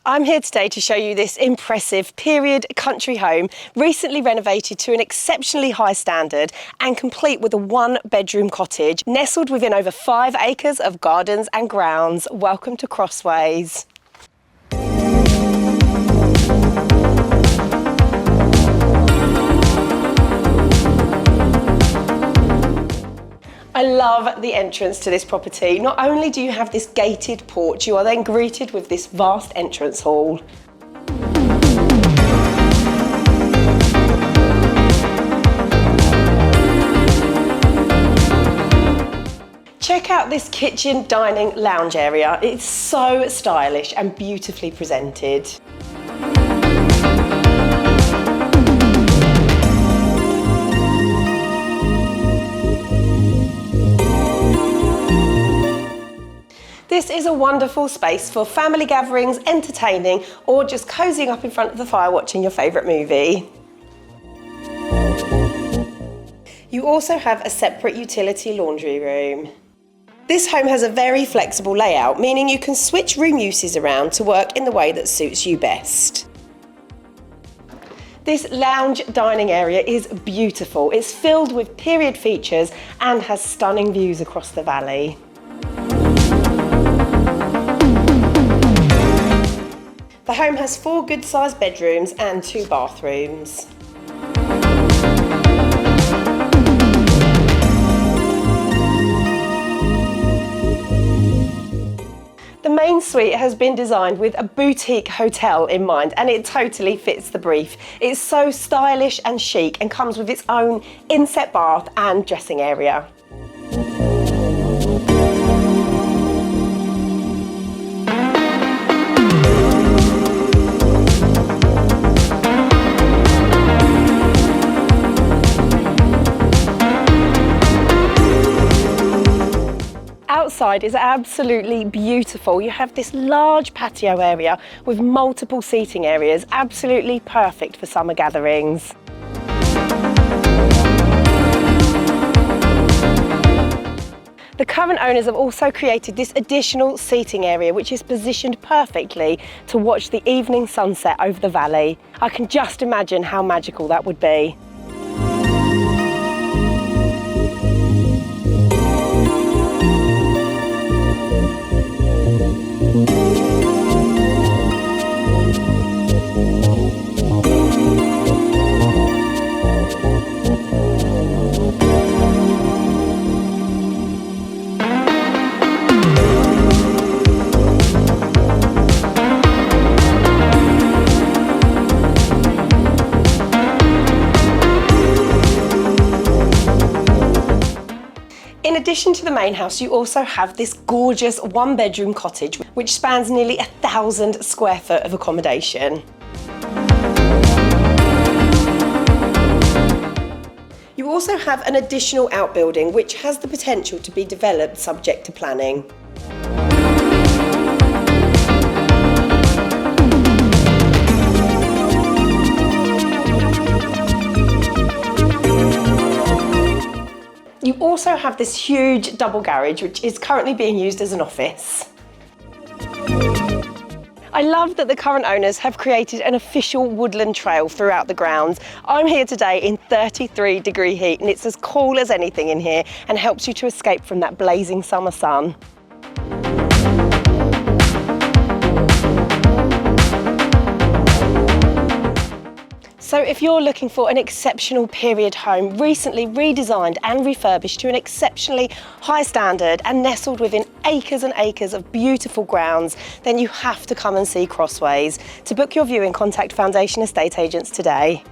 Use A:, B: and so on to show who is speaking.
A: I'm here today to show you this impressive period country home, recently renovated to an exceptionally high standard and complete with a one-bedroom cottage, nestled within over 5 acres of gardens and grounds. Welcome to Crossways. I love the entrance to this property. Not only do you have this gated porch, you are then greeted with this vast entrance hall. Check out this kitchen, dining, lounge area. It's so stylish and beautifully presented. This is a wonderful space for family gatherings, entertaining, or just cozying up in front of the fire watching your favourite movie. You also have a separate utility laundry room. This home has a very flexible layout, meaning you can switch room uses around to work in the way that suits you best. This lounge dining area is beautiful. It's filled with period features and has stunning views across the valley. The home has 4 good-sized bedrooms and 2 bathrooms. The main suite has been designed with a boutique hotel in mind, and it totally fits the brief. It's so stylish and chic and comes with its own inset bath and dressing area. Outside is absolutely beautiful. You have this large patio area with multiple seating areas, absolutely perfect for summer gatherings. The current owners have also created this additional seating area, which is positioned perfectly to watch the evening sunset over the valley. I can just imagine how magical that would be. In addition to the main house, you also have this gorgeous one-bedroom cottage, which spans nearly 1,000 square foot of accommodation. You also have an additional outbuilding, which has the potential to be developed subject to planning. You also have this huge double garage, which is currently being used as an office. I love that the current owners have created an official woodland trail throughout the grounds. I'm here today in 33-degree heat, and it's as cool as anything in here and helps you to escape from that blazing summer sun. So if you're looking for an exceptional period home, recently redesigned and refurbished to an exceptionally high standard and nestled within acres and acres of beautiful grounds, then you have to come and see Crossways. To book your viewing, contact Foundation Estate Agents today.